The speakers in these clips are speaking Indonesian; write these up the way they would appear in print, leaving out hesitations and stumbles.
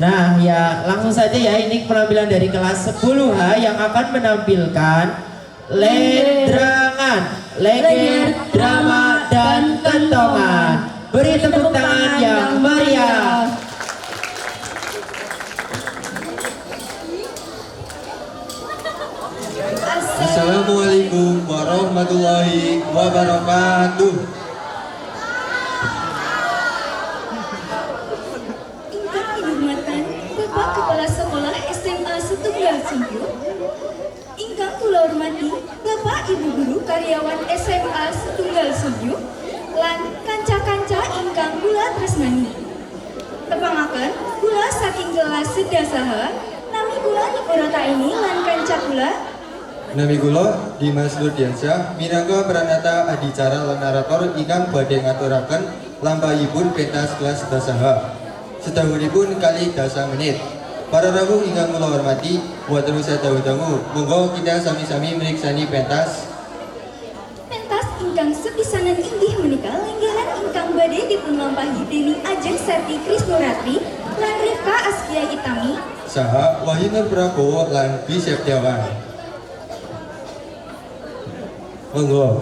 Nah ya langsung saja ya, ini penampilan dari kelas 10H yang akan menampilkan Ledrangan, Legend Drama dan Kentongan. Beri tepuk tangan yang meriah. Assalamualaikum warahmatullahi wabarakatuh. Ingkang dihormatan Bapak Kepala Sekolah SMA Setunggal Sungguh, ingkang kula hormati Bapak Ibu Guru karyawan SMA Setunggal Sungguh, lan kanca-kanca ingkang kula tresnani. Tepangaken kula saking kelas sedasaha, nami kula Nikorota ini lan kanca kula. Nami kula Dimas Nurdiansyah minangka pranata adicara lan narator ingkang badhe ngaturaken lampahipun pentas kelas dasaha. Sedahunipun kali dasa menit. Para rawuh ingkang kula hormati, boten usah dangu-dangu, monggo kita sami-sami mriksani pentas. Pentas ingkang sepisanan inggih menika lenggaran ingkang badhe dipunlampahi dening Ajeng Sati Krisnawati lan Rifka Askia Itami Saha Wahyu Nur Prabowo lan Bi Septiawan. Monggo.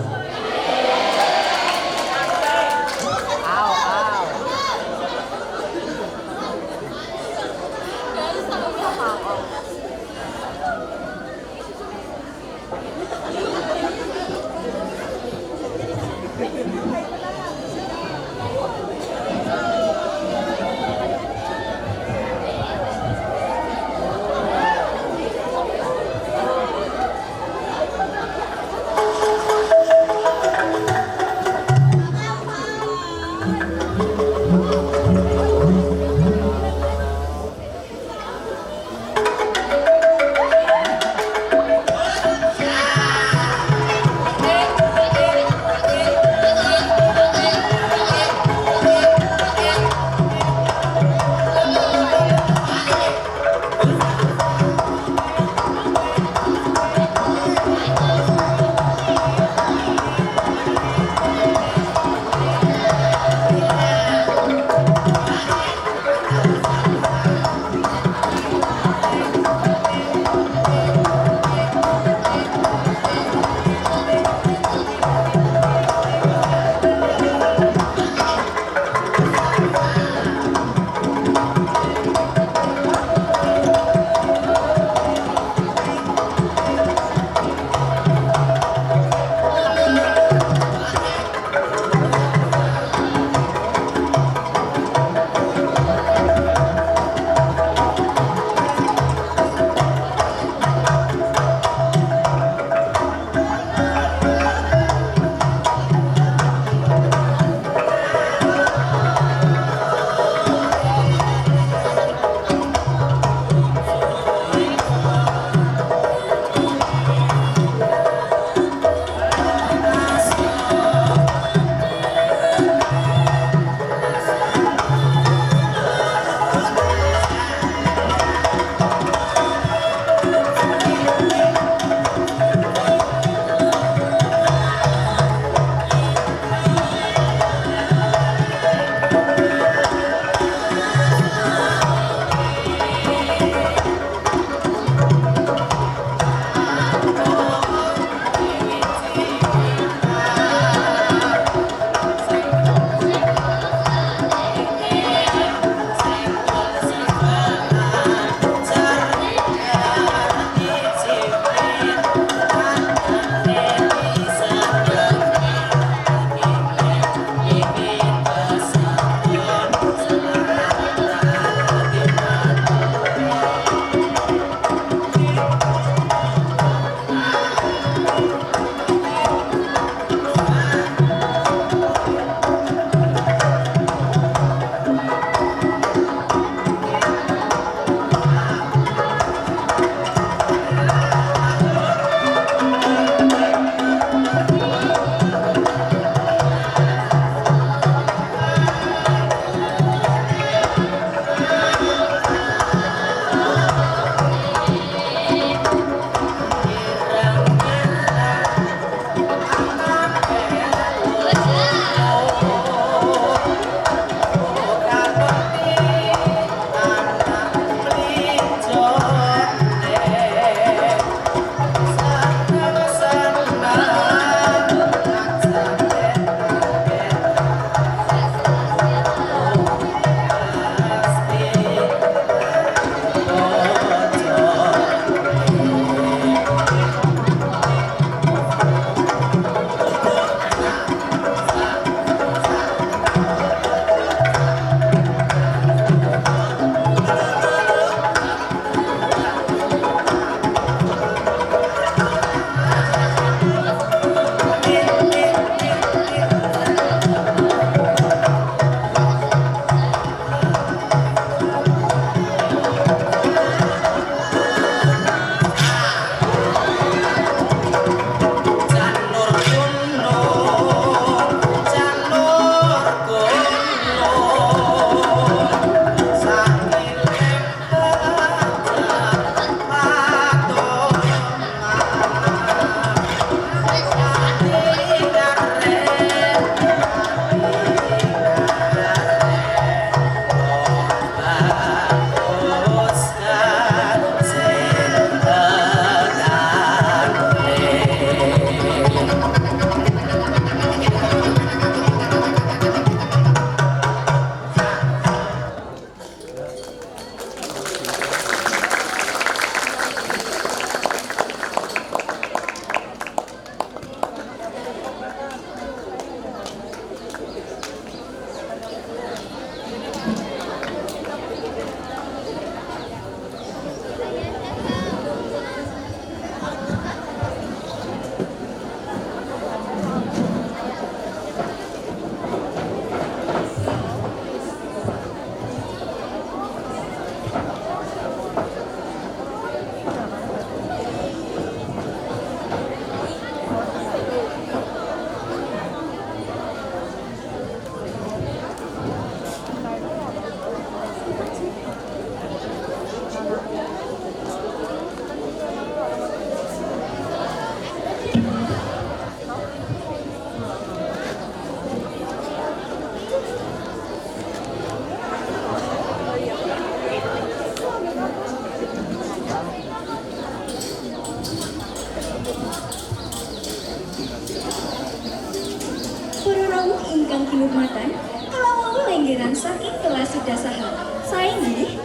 ingkang kinurmatan kalawau lenggeran saking kelas sedasaha. Sainggih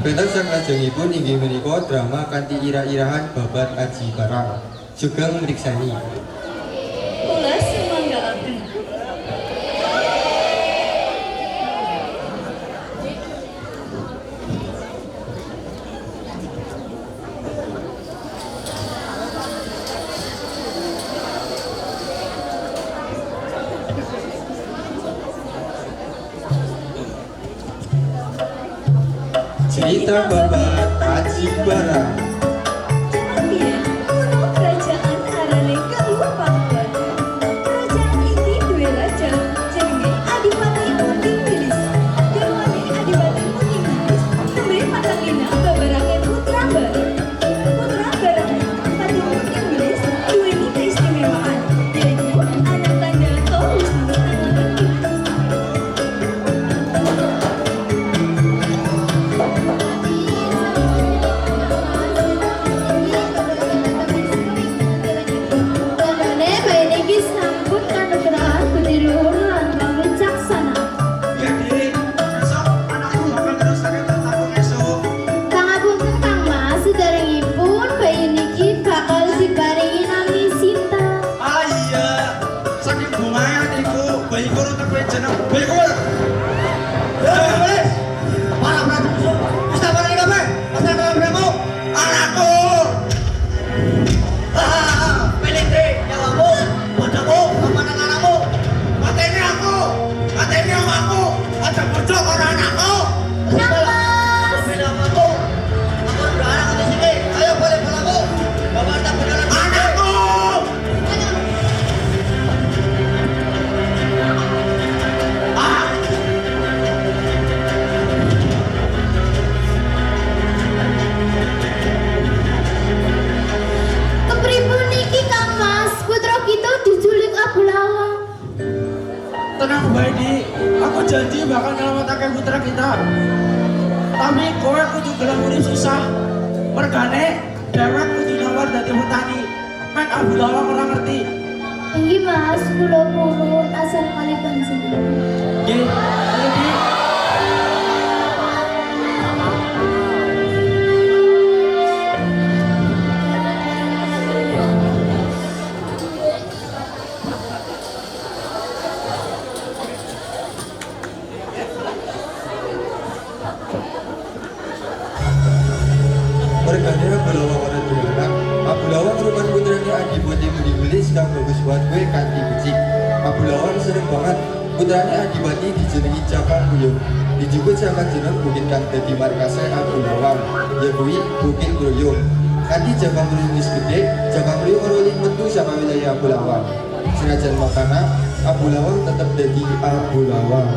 Pentas sang lajengipun inggih menika drama kanthi irah-irahan babat Aji Barang Sugeng Mriksani. kula sumanggaaken. Cerita babat Aji Barang. Jaman kuno kerajaan arane Galuh Pakuan. Kerajaan iki duwe raja jenenge Adipati Muning Wilis. Garwane Adipati Muning Wilis nembe matangina babarake putra bareng. Putra bareng Adipati Muning Wilis duweni keistimewaan yaitu anak tangga Taurus Nurtangan. Tandane bayi niki sampun kanugrahan budi luhur lan wicaksana. Ya Dik, besok anakku bakal nerusake tentang esuk. Pangapunten Kang Mas, sederengipun bayi niki bakal diparingi nami Sinta. Ah iya, saking bunganya adikku, bayi kono tepe jeneng bayi kono. Wes, para prajurit, bisa bareng kape? Pasal kamu, anakku. Pelite, nyawamu, bojomu, kemana anakmu? Mateni aku, aja bojo karo anakku. Beda aku udah anak di sini. Ayo balik palaku. Bapak tak beneran anakku. Ah, Kepripun niki Kang Mas, putra kita diculik Abu Lawang. tenang bae Di. Aku janji bakal nyelamatake putra kita. Tapi kowe kudu gelem urip susah. Mergane dhewek kudu nyawar dadi petani. Mek Abu Lawang ora ngerti. Inggih Mas, kula purun asal kali panjenengan. Nggih, ayo Di. Mergane Abu Lawang ora duwe anak. Abu Lawang rupan putrane Adipati Muning Wilis kang bagus buat gue kanthi becik. Abu Lawang seneng banget putrane Adipati dijenengi Jaka Buyung. Dijupuk saka jeneng bukit kang dadi markase Abu Lawang, ya kuwi Bukit Groyong. Kanthi Jaka Buyung wis gedhe, Jaka Buyung ora oleh metu saka wilayah Abu Lawang. Senajan makana Abu Lawang tetep dadi Abu Lawang.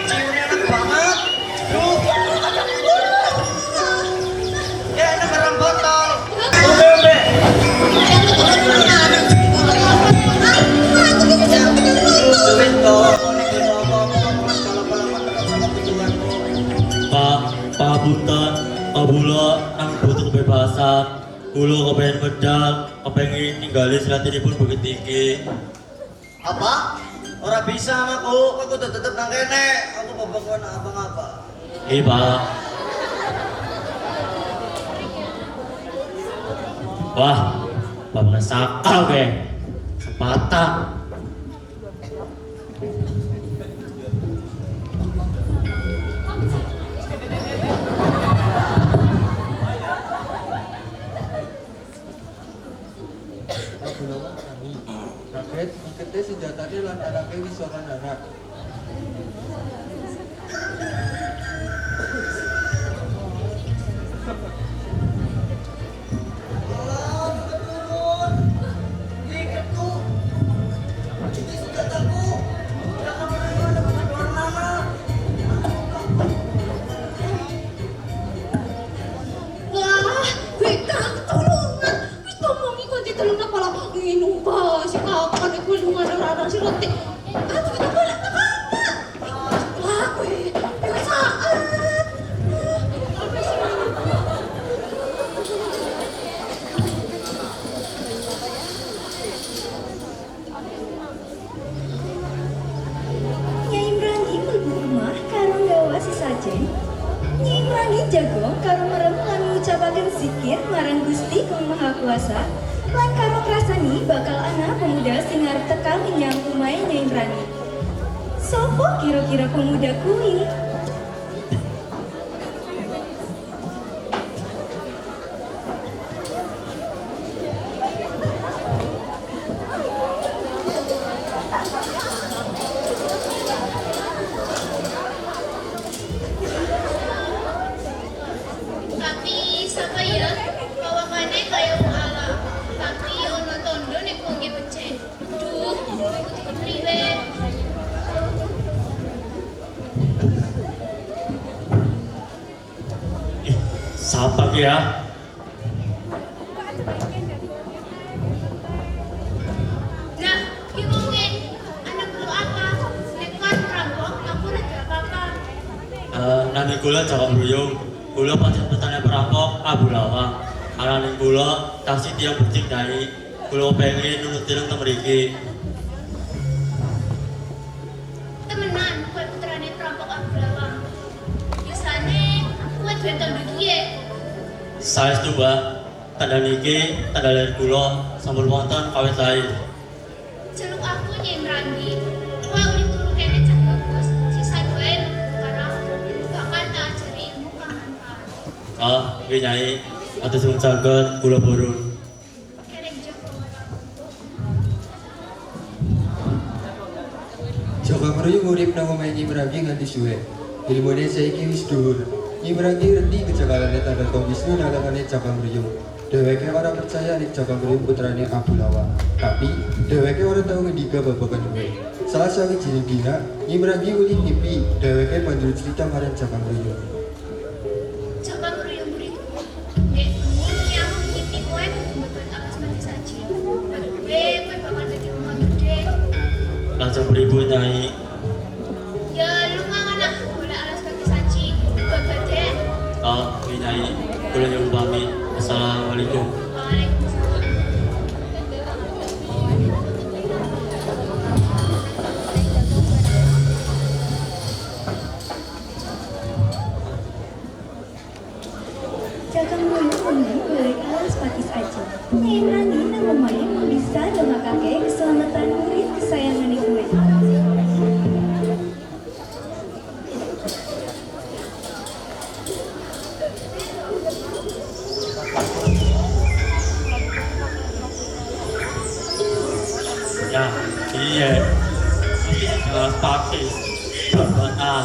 Ciumnya enak banget. Duh. Ya, ini barang botol. Ombe. Pak Buntan, Abula nang butuh kebebasan. Kulo kepengen medal, kepengen ninggalin selatinipun bukit tinggi. Apa? Ora bisa aku udah tetep nang kene. Aku bobokon apa-apa. Pak. Wah, bapak sakal ke, sepatah. Abu Lawang nami. Kaget ikete senjatane lan anake wis ora anak. sajen. Nyi Imrani jago karo merem lan ngucapaken zikir marang Gusti Kang Maha Kuasa. Lan karo krasani bakal ana pemuda sing arep tekan menyang omahe Nyi Imrani. Sopo kira-kira pemuda kuwi? Tapi siapa ya? Bawakannya kayak wong ala. Tapi ono tondo nek wong ge becek. Duh, priwe. Siapa ki ya? Nah, ki wonge anak lu apa? Nek kan perampok, aku ora apa-apa. Nami kula Jaka Bruyung. Kula pancen petane perampok Abu Lawang. Anane kula tasih tiyang becik dai. Kula pengen nunut tileng teng mriki. Temenan, kowe putrane perampok Abu Lawang. Biasane kowe duwe tondo kiye? Saestu, Mbak. Tanda niki tanda lahir kula sampun wonten kawit lair. Celuk aku Nyi Imrani. Kowe urip turu kene cah bagus. Sisa kowe sekarang bakal tak ajari ilmu kang manfaat. Nggih Nyai. Atus nuwun saged kula purun. Kerek Joko. Jaka Mruyung urip nang omahe Nyi Imrani nganti suwe. Ilmune saiki wis dhuwur. Nyi Imrani ngerti kejakalane Tandaka Wisnu nalangane Jaka Mruyung. Dheweke ora percaya nek Jaka Mruyung putrane Abu Lawang. Tapi dheweke ora tau ngendika babagan kuwi. Salah sawijining dina, Nyi Imrani uli ngipi, dheweke banjur cerita marang Jaka Mruyung. Coba meruyung muridku. Dek, ini aku ngipi kowe betul alas mati saji. Bagi kowe bakal dadi rumah gede. Lajeng pripun Nyai? Ya lu anak boleh alas mati saji. Babade. Nggih Nyai. Kula nyuwun pamit. Assalamualaikum. Waalaikumsalam. Jaka Mruyung menang golek alas pakis aja. Nyi Imrani nang omahe mau bisa ndongakake keselamatan murid kesayangane kuwe. Ya, iya. Pakis. Berdoa.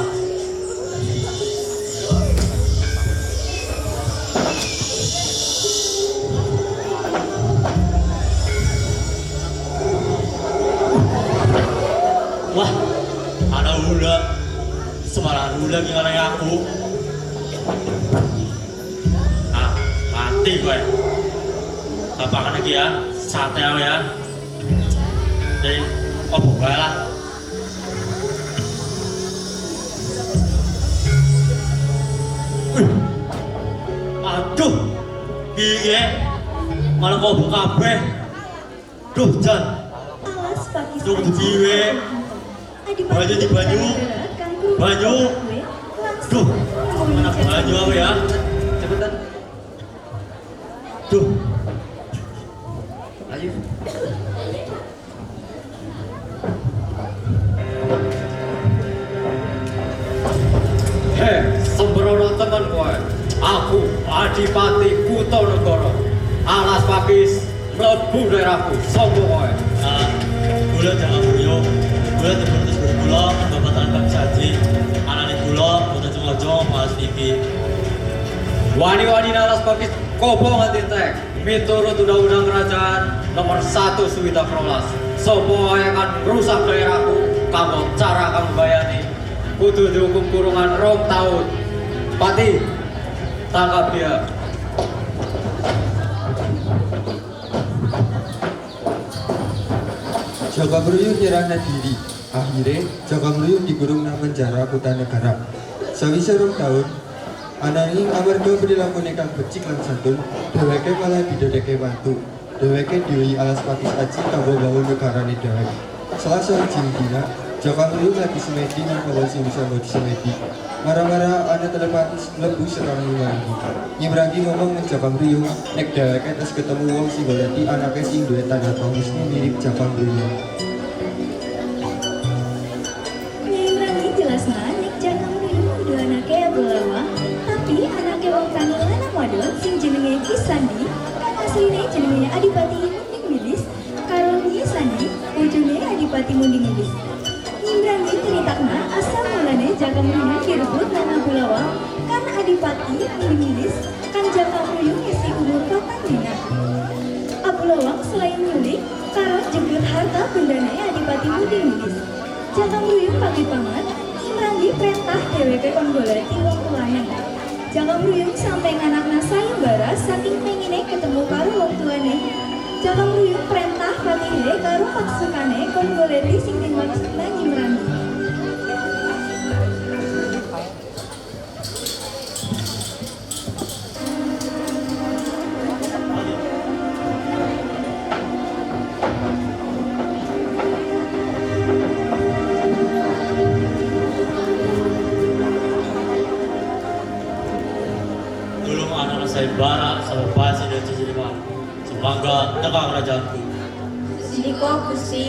Wah, ada hula. Sembarang hula gimana ya aku? Mati gue. Apa kan lagi ya? Sate ya. Jadi, buka lah. Aduh, piye? Malah kok buka kabeh. Duh, Jan. Alas pakis Duh, piye? Banyu di banyu. Banyu. Duh, mana banyu apa ya? Cepetan. Duh. Ayo. Hei, sembrono temen kowe. Aku Adipati Kutonegoro. Alas Pakis mlebu daerahku. Sopo kowe? Gula Jaka Bruyung. Gula terus bergula pendapatan Bang Saji. Anane gula boten sengaja Mas TV. Wani-wani Alas Pakis kopo nganti tek. Miturut Undang-Undang Kerajaan Nomor 1 Suwita Prolas. Sopo wae kan merusak daerahku kanggo cara kang bayani. Kudu dihukum kurungan 2 tahun. Pati, tangkap dia. Jaka Mruyung nyerahna diri. Akhirnya, Jaka Mruyung dikurung nang penjara Kutanegara. Sawise 2 tahun, ananging amarga prilakune kang becik lan santun, dheweke malah didadekake wantu. Dheweke diwehi alas pakis aji kanggo bangun negarane dheweke. Salah sawijining dina, Jaka Mruyung lagi semedi nang kawon sing bisa semedi. Marah-marah anak telepatis mlebu sekarang Nyimrangi. Nyimrangi ngomong menjabang riyung, nek dheweke terus ketemu wong sing goleki anake sing duwe tanda tomismu mirip jabang riyung. Nyimrangi jelasna nek Jabang Riyung kudu anake Abulawang, tapi anake wong tani lanang wadon sing jenenge Ki Sandi, kang asline jenenge Adipati Munding Wilis, karo Nyi Sandi, bojone Adipati Munding Wilis. Nyimrangi critakna asal mulane Jabang Riyung direbut lan Abulawang kan Adipati Munding Wilis, kan Jabang Riyung isi umur 4 dina. Abulawang selain nyulik, karo jemput harta bendane Adipati Munding Wilis. Jabang Riyung pagi paman, Nyimrangi perintah dheweke kon goleki wong tuane. Jabang Riyung sampe nganakna sayembara saking pengine ketemu karo wong tuane. Jabang Riyung perintah patihe karo paksukane kon goleki sing dimaksudna Nyimrangi. Dulu anak sayembara sama basi dan ciciriman. Semangga teka kerajaanku. Sini kok Gusti.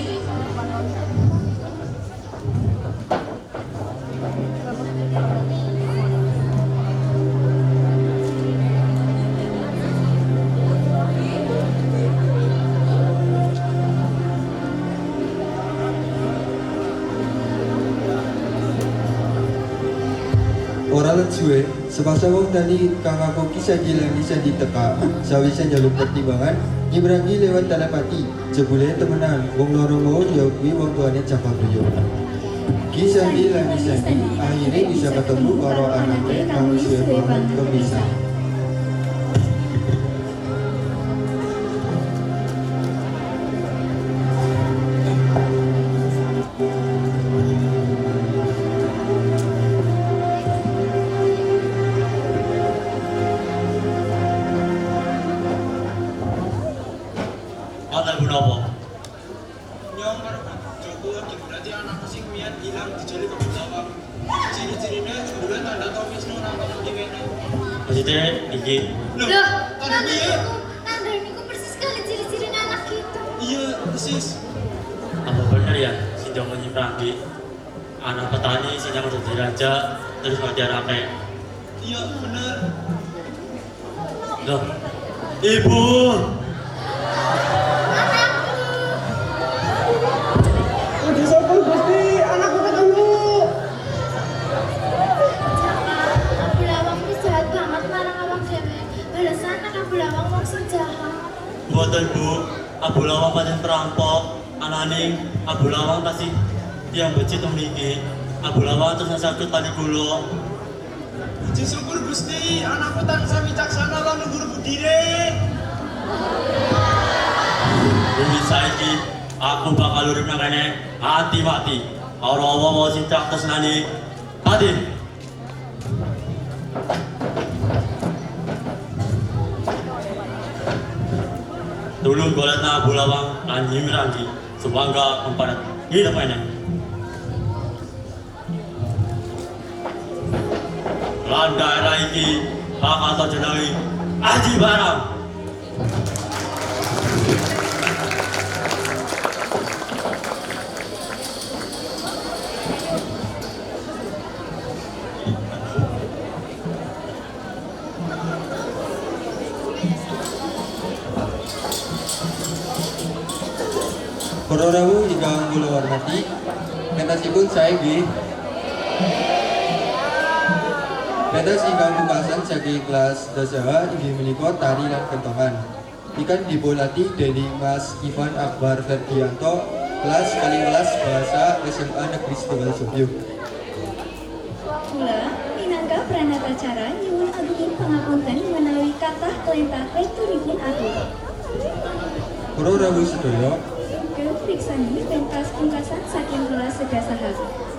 Ora let suwe, sepasang wong tani kang ngaku kisah lan kisah diteka, sawise njaluk pertimbangan, Nyimrangi lewat telepati, jebule temenan, wong loro mau diakui wong tuane Jabang Riyung. Kisah lan kisah akhirnya bisa ketemu karo anake kang suwe banget kemisah. Ana gunawa. Nyong karo Joko lagi berarti anakku sing mian hilang diculik ke Abulawang. Ciri-cirinya jebule tanda tomismu nang kono diwene. Maksudnya iki. Loh, tanda piye? Tanda ini kok persis sekali ciri-ciri anak gitu. Iya, persis. Apa bener ya si Joko Nyimrangi anak petani sing nyamar dadi raja terus ngajarake. Iya, bener. Loh. Ibu. Udah sopul Gusti, anakku ketemu. Abulawang wis jahat banget marang awak dhewe. Balesan anak Abulawang wong sing jahat. Mboten Bu, Abulawang pancen perampok. Anane Abulawang tasih tiang becik teng mriki. Abulawang terus sakit tadi kula. Puji syukur Gusti, anakku tansah wicaksana lan luhur budine. Bumi saiki aku bakal urip nang kene ati mati. Ora apa-apa sing tak tresnani. Ati. Tulung golekna Abulawang lan Nyimrangi supaya kemparat hidup ini. Lan daerah iki bakal jenengi Aji Barang. Para rawuh ingkang kula hormati, pentasipun saiki pentas ingkang pungkasan saking kelas Dasaha inggih menika tari lan kentongan. Ikan dibolati dening Mas Ivan Akbar Ferdianto, kelas 12 bahasa SMA Negeri Setunggal Subyuk. Kula minangka pranatacara nyuwun agunging pangapunten menawi kathah kelentah rekturipun atur. Para rawuh sedaya, Kepriksani pentas pungkasan saking kelas Sedasaha.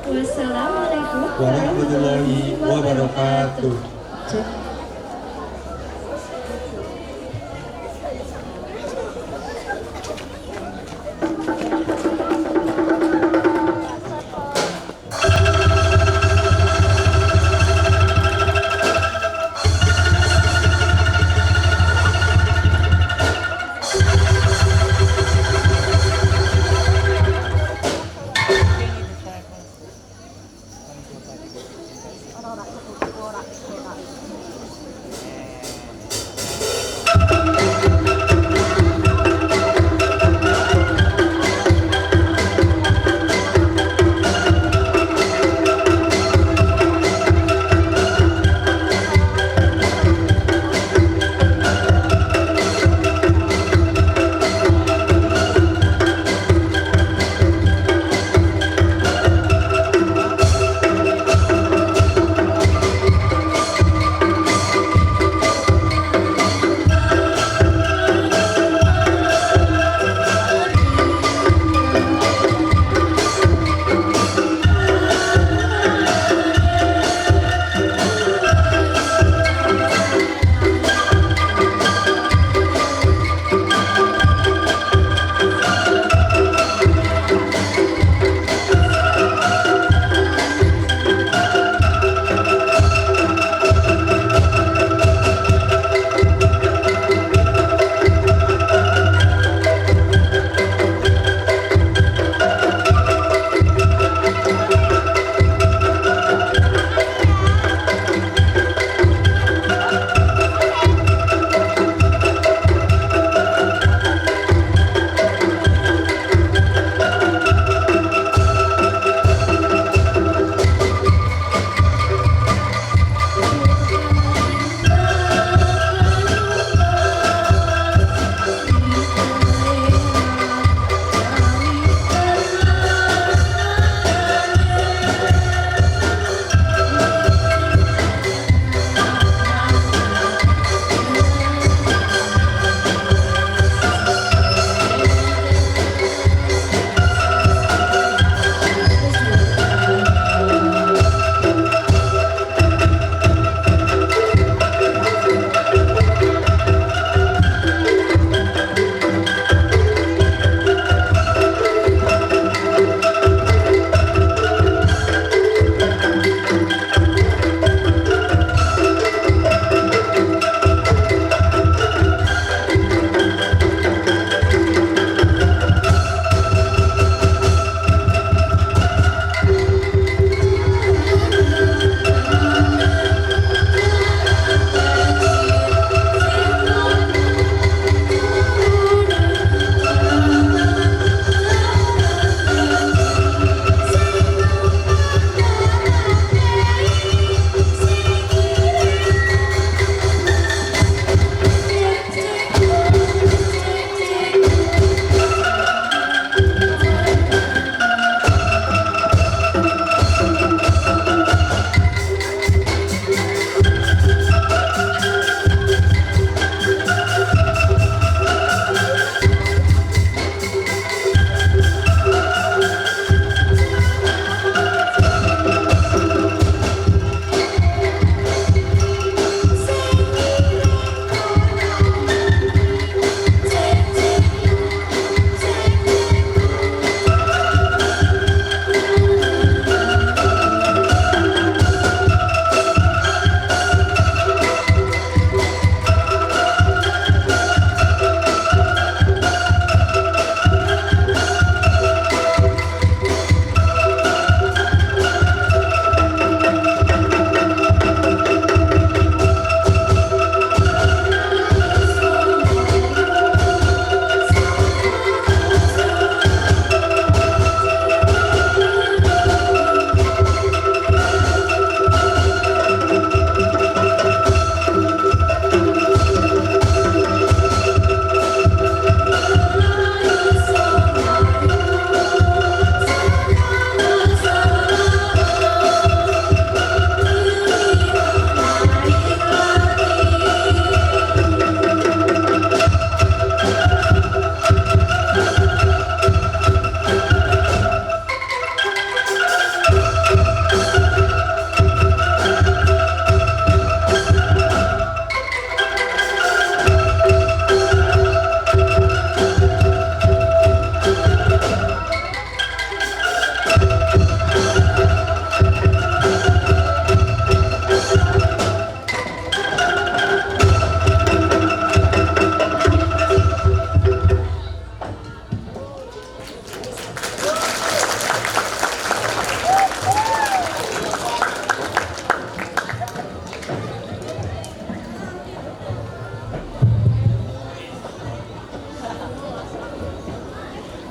Wassalamualaikum warahmatullahi wabarakatuh.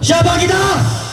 Siapa kita?